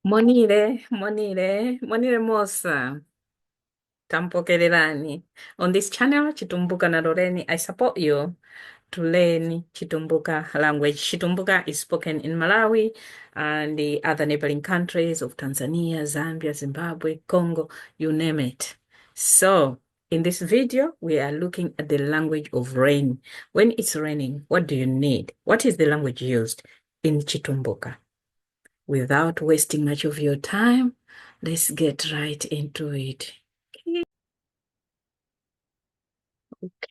Monire mosa. Tampokelelani. On this channel, Chitumbuka na Loreni, I support you to learn Chitumbuka language. Chitumbuka is spoken in Malawi and the other neighboring countries of Tanzania, Zambia, Zimbabwe, Congo, you name it. So, in this video, we are looking at the language of rain. When it's raining, what do you need? What is the language used in Chitumbuka? Without wasting much of your time, let's get right into it.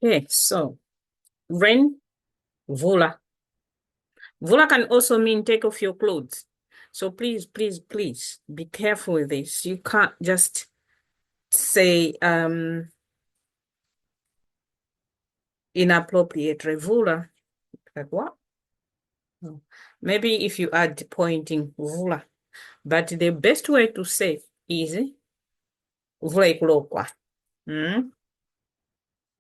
Okay, so rain, vula. Vula can also mean take off your clothes. So please be careful with this. You can't just say inappropriate vula. Like what? No. Maybe if you add pointing vula. But the best way to say is vula ikulokwa.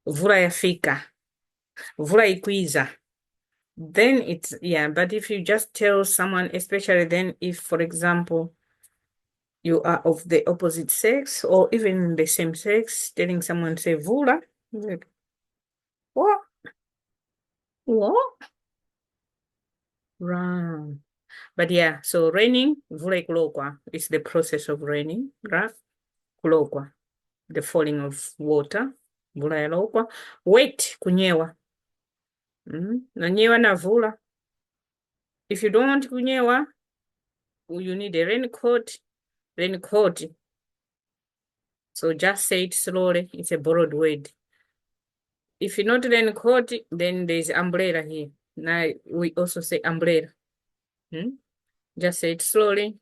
Vula yafika. Vula ikwiza. Then it's, yeah, but if you just tell someone, especially then if, for example, you are of the opposite sex or even the same sex, telling someone, say, vula, like, what? What? Right. But yeah, so raining, vula ikulokwa, is the process of raining, right? Kulokwa, the falling of water, vula yalokwa. Wait, kunyewa. Nanyewa na vula. If you don't want kunyewa, you need a raincoat. So just say it slowly. It's a borrowed word. If you're not raincoat, then there's umbrella here. Now we also say umbrella. Just say it slowly.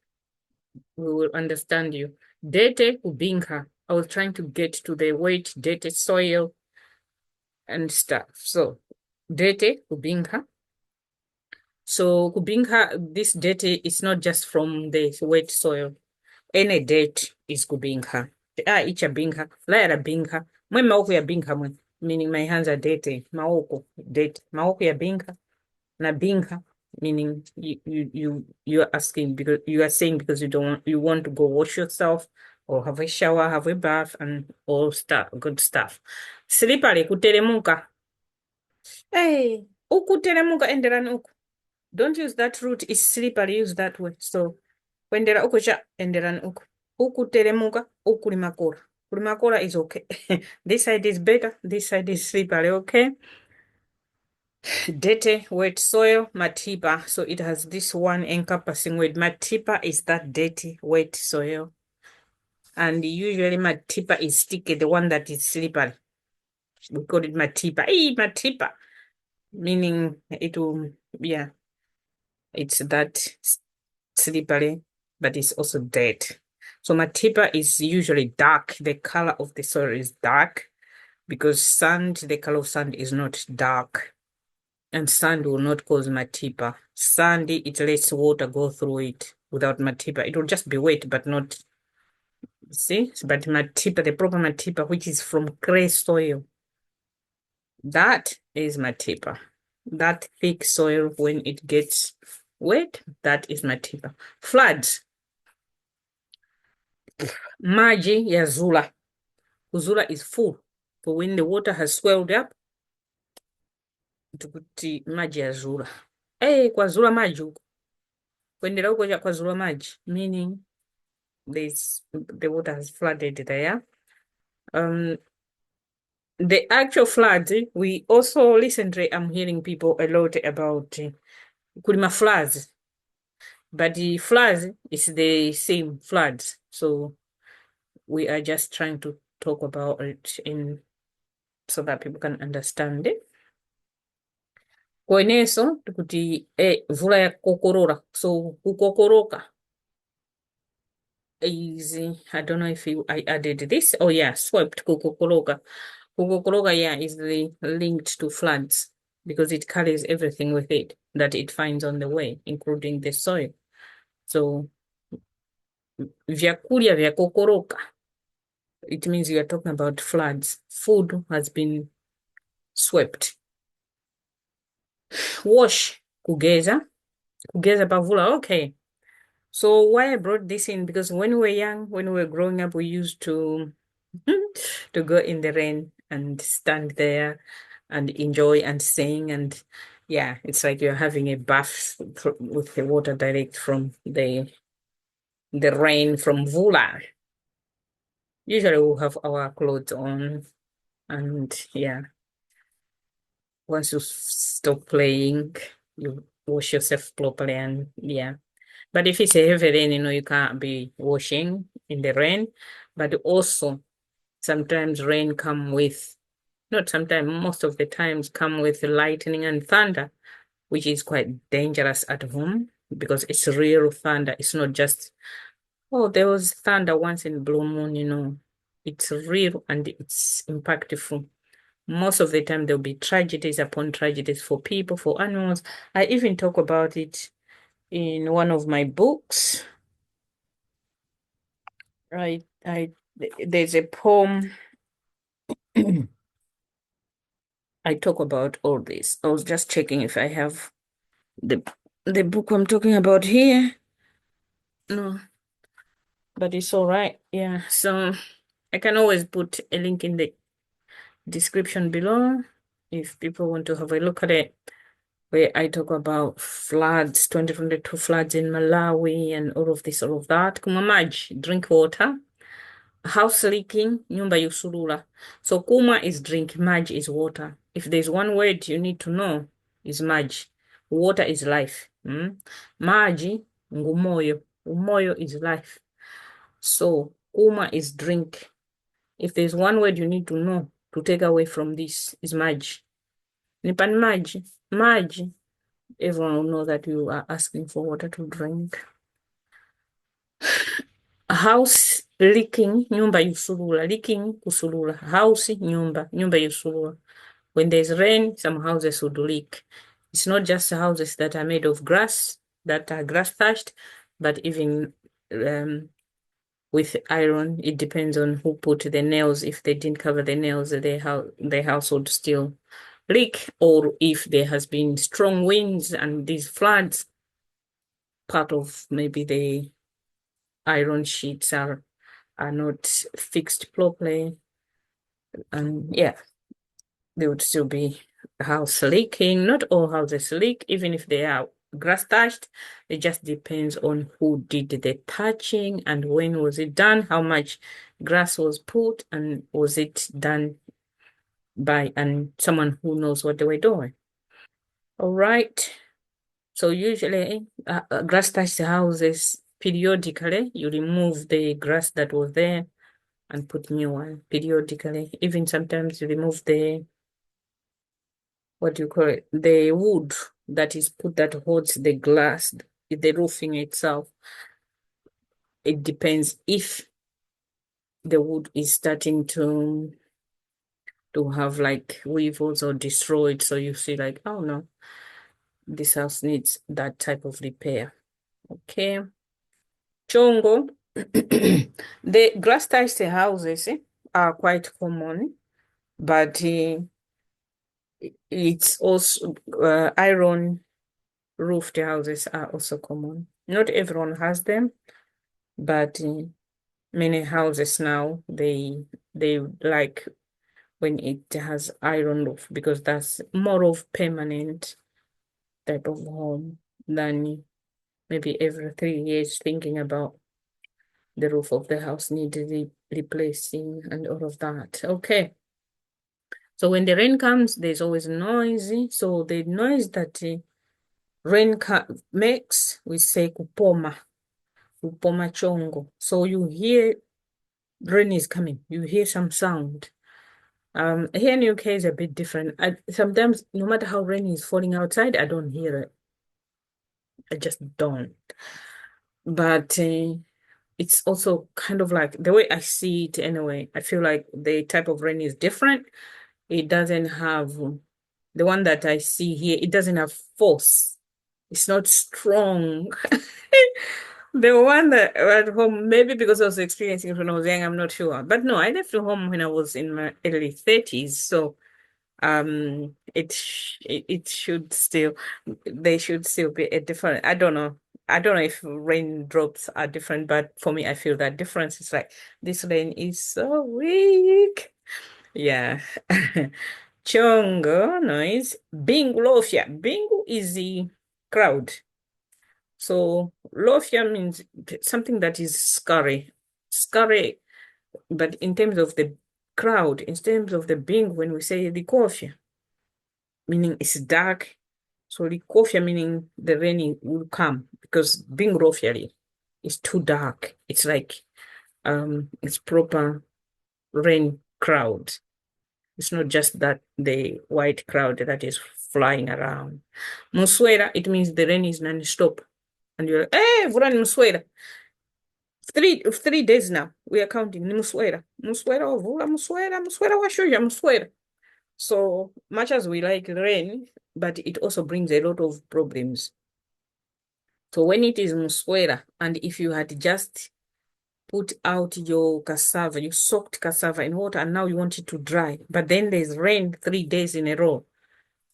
We will understand you. Dete kubinka. I was trying to get to the weight, dete soil and stuff. So dete kubinka. So kubinka, this dete is not just from the wet soil. Any date is kubinka. Icha binka, laera binka. Mwe maoku ya binka mwe. Meaning my hands are dirty. Maoko, date. Maoko ya binka. Na binka. Meaning you are asking because you are saying because you want to go wash yourself or have a shower, have a bath and all stuff, good stuff. Slippery kuteremuka. Hey, ukuteremuka enderani uku. Don't use that root, it's slippery, use that word. So kwendera uku cha enderani uku. Ukuteremuka, ukulimakura. Kulimakura is okay. This side is better, this side is slippery, okay? Dirty, wet soil, matipa. So it has this one encompassing word. Matipa is that dirty, wet soil. And usually matipa is sticky, the one that is slippery. We call it matipa. Hey, matipa. Meaning it will, yeah, it's that slippery, but it's also dead. So matipa is usually dark. The color of the soil is dark because sand, the color of sand is not dark. And sand will not cause matipa. Sandy, it lets water go through it without matipa. It will just be wet, but not, see? But matipa, the proper matipa, which is from clay soil, that is matipa. That thick soil, when it gets wet, that is matipa. Floods. Maji ya zula. Zula is full. So when the water has swelled up, tukuti maji ya zula. Hey, kwa zula maji huko. Kuendelea huko kwa zula maji, meaning the water has flooded there. The actual flood, we also recently I'm hearing people a lot about kulima floods, but the floods is the same floods. So we are just trying to talk about it in so that people can understand it. Kweneso tukuti vula ya kokorora. So kukokoroka easy. I don't know if I added this. Oh yeah, swept kukokoroka. Kukokoroka, yeah, is linked to floods because it carries everything with it that it finds on the way, including the soil. So vyakulia vya kokoroka, it means you are talking about floods. Food has been swept. Wash, kugeza. Kugeza pavula, okay. So why I brought this in, because when we were young, when we were growing up, we used to to go in the rain and stand there and enjoy and sing, and yeah, it's like you're having a bath with the water direct from the rain from Vula. Usually we'll have our clothes on, and yeah, once you stop playing, you wash yourself properly, and yeah. But if it's a heavy rain, you can't be washing in the rain. But also sometimes rain come with, not sometimes, most of the times come with lightning and thunder, which is quite dangerous at home because it's real thunder. It's not just, oh, there was thunder once in blue moon. It's real and it's impactful. Most of the time, there'll be tragedies upon tragedies for people, for animals. I even talk about it in one of my books. Right. There's a poem I talk about all this. I was just checking if I have the the book I'm talking about here. No, but it's all right. Yeah. So I can always put a link in the description below if people want to have a look at it, where I talk about floods, 2022 floods in Malawi and all of that. Kumamaji, drink water. House leaking, nyumba yusulula. So kuma is drink, maj is water. If there's one word you need to know, is maj. Water is life. Maji, ngumoyo. Umoyo is life. So kuma is drink. If there's one word you need to know to take away from this, is maj. Nipan maj. Maj. Everyone will know that you are asking for water to drink. House leaking, nyumba yusulula. Leaking, kusulula. House, nyumba yusulula. When there's rain, some houses would leak. It's not just houses that are made of grass, that are grass thatched, but even with iron, it depends on who put the nails. If they didn't cover the nails, the house would still leak, or if there has been strong winds and these floods, part of maybe the iron sheets are not fixed properly, and yeah, there would still be a house leaking. Not all houses leak, even if they are grass thatched. It just depends on who did the thatching and when was it done, how much grass was put, and was it done by and someone who knows what they were doing. All right. So usually, grass thatched houses, periodically, you remove the grass that was there and put new one periodically. Even sometimes you remove the, what do you call it? The wood that is put that holds the glass, the roofing itself. It depends if the wood is starting to have like weevils or destroyed. So you see like, oh no, this house needs that type of repair. Okay. Chongo. The grass thatched houses are quite common, but it's also iron roofed houses are also common. Not everyone has them, but many houses now they like when it has iron roof because that's more of permanent type of home than maybe every 3 years thinking about the roof of the house needed replacing and all of that. Okay. So when the rain comes, there's always noise. So the noise that rain makes, we say kupoma, kupoma chongo. So you hear rain is coming. You hear some sound. Here in UK is a bit different. Sometimes, no matter how rain is falling outside, I don't hear it. I just don't. But it's also kind of like the way I see it anyway. I feel like the type of rain is different. It doesn't have the one that I see here, it doesn't have force. It's not strong. The one that at home, maybe because I was experiencing it when I was young, I'm not sure. But no, I left home when I was in my early 30s. So it should still, they should still be a different, I don't know. I don't know if raindrops are different, but for me, I feel that difference is like this rain is so weak. Yeah. Chongo noise. Bingu lofia. Bingu is the crowd. So lofia means something that is scurry. Scurry, but in terms of the crowd, in terms of the bing, when we say the coffee, meaning it's dark. So the coffee meaning the rain will come because being rofia is too dark. It's like it's proper rain crowd. It's not just that the white crowd that is flying around. Muswera, it means the rain is non-stop. And you're like, hey, Vuran Muswera. 3 days now. We are counting. Ni Muswera. Muswera, Vura Muswera, Muswera, Washoja, Muswera. So much as we like rain, but it also brings a lot of problems. So when it is Muswera, and if you had just put out your cassava, you soaked cassava in water, and now you want it to dry, but then there's rain 3 days in a row,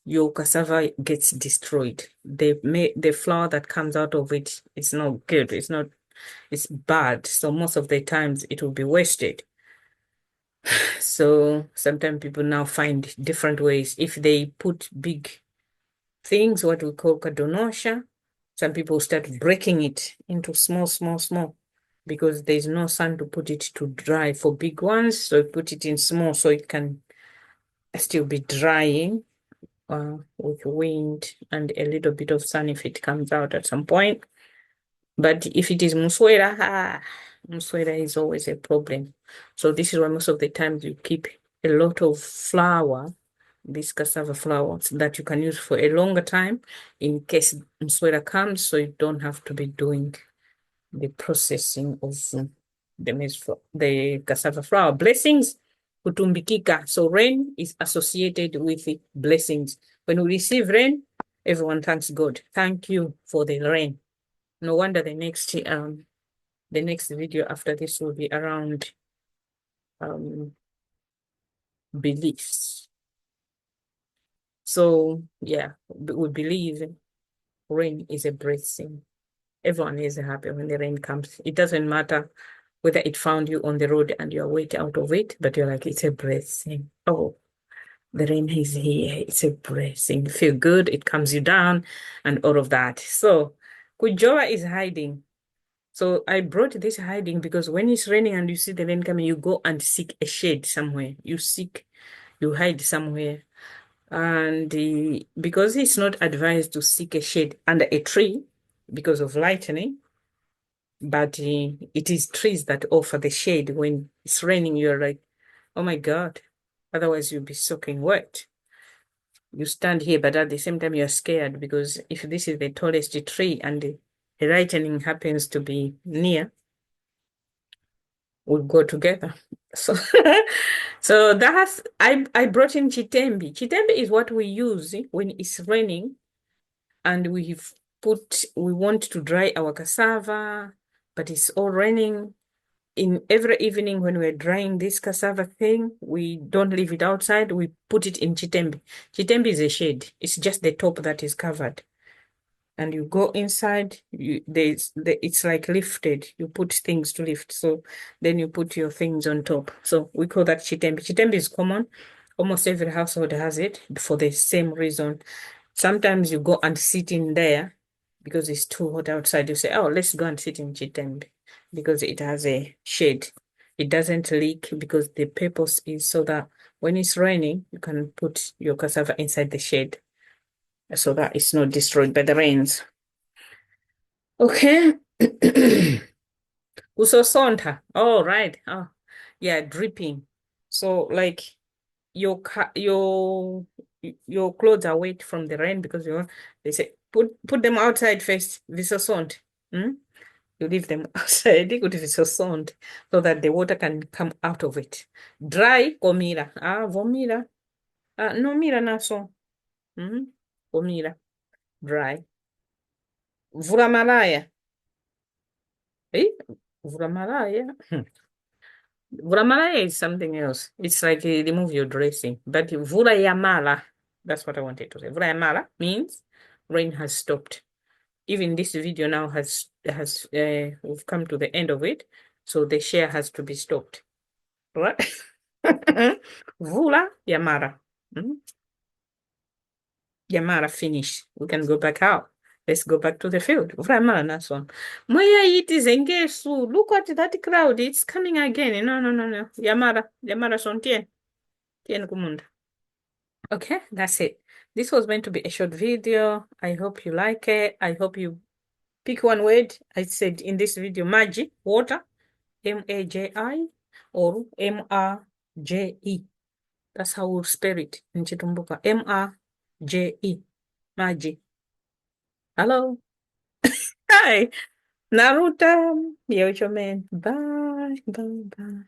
your cassava gets destroyed. The flour that comes out of it is not good. It's bad. So most of the times it will be wasted. So sometimes people now find different ways. If they put big things, what we call kadonosha, some people start breaking it into small, small, small, because there's no sun to put it to dry for big ones. So put it in small so it can still be drying with wind and a little bit of sun if it comes out at some point. But if it is muswera, muswera is always a problem. So this is why most of the times you keep a lot of flour, these cassava flours that you can use for a longer time in case muswera comes, so you don't have to be doing the processing of the cassava flour. Blessings, kutumbikika. So rain is associated with blessings. When we receive rain, everyone thanks God. Thank you for the rain. No wonder the next video after this will be around um beliefs. So yeah, we believe rain is a blessing. Everyone is happy when the rain comes. It doesn't matter whether it found you on the road and you're wet out of it, but you're like, it's a blessing. Oh, the rain is here. It's a blessing. You feel good. It calms you down and all of that. So Kujoa is hiding. So I brought this hiding because when it's raining and you see the rain coming, you go and seek a shade somewhere. You hide somewhere. And because it's not advised to seek a shade under a tree because of lightning, but it is trees that offer the shade. When it's raining, you're like, oh my God, otherwise you'll be soaking wet. You stand here, but at the same time, you're scared because if this is the tallest tree and the lightning happens to be near, we'll go together. So, so that's I brought in chitembi. Chitembi is what we use when it's raining and we want to dry our cassava, but it's all raining. In every evening when we're drying this cassava thing, we don't leave it outside. We put it in chitembi. Chitembi is a shade. It's just the top that is covered. And you go inside, it's like lifted. You put things to lift. So then you put your things on top. So we call that chitembi. Chitembi is common. Almost every household has it for the same reason. Sometimes you go and sit in there because it's too hot outside. You say, oh, let's go and sit in chitembi because it has a shade. It doesn't leak because the purpose is so that when it's raining, you can put your cassava inside the shade so that it's not destroyed by the rains. Okay. Usosonta. Oh, right. Oh, yeah, dripping. So like your your clothes are wet from the rain because they say put them outside first. Visosont. Hmm? You leave them outside visosont so that the water can come out of it. Dry komira. Ah, vomira. Ah, no mira naso. Hmm? Komira. Dry. Vuramalaya. Eh? Vuramalaya. Vuramalaya is something else. It's like remove your dressing. But Vurayamala, that's what I wanted to say. Vurayamala means rain has stopped. even this video now has we've come to the end of it, so the share has to be stopped. Right? Vula Yamara. Mm? Yamara finish. We can go back out. Let's go back to the field. Vramara nason. Moya it is engesu. Look at that crowd. It's coming again. No, no, no, no. Yamara. Yamara son tien. Tien kumunda. Okay, that's it. This was meant to be a short video. I hope you like it. I hope you pick one word. I said in this video, Maji, water, M-A-J-I, or M-R-J-E. That's how we'll spell it in Chitumbuka. M-R-J-E. Maji. Hello. Hi. Naruto. Yocho man. Bye. Bye. Bye.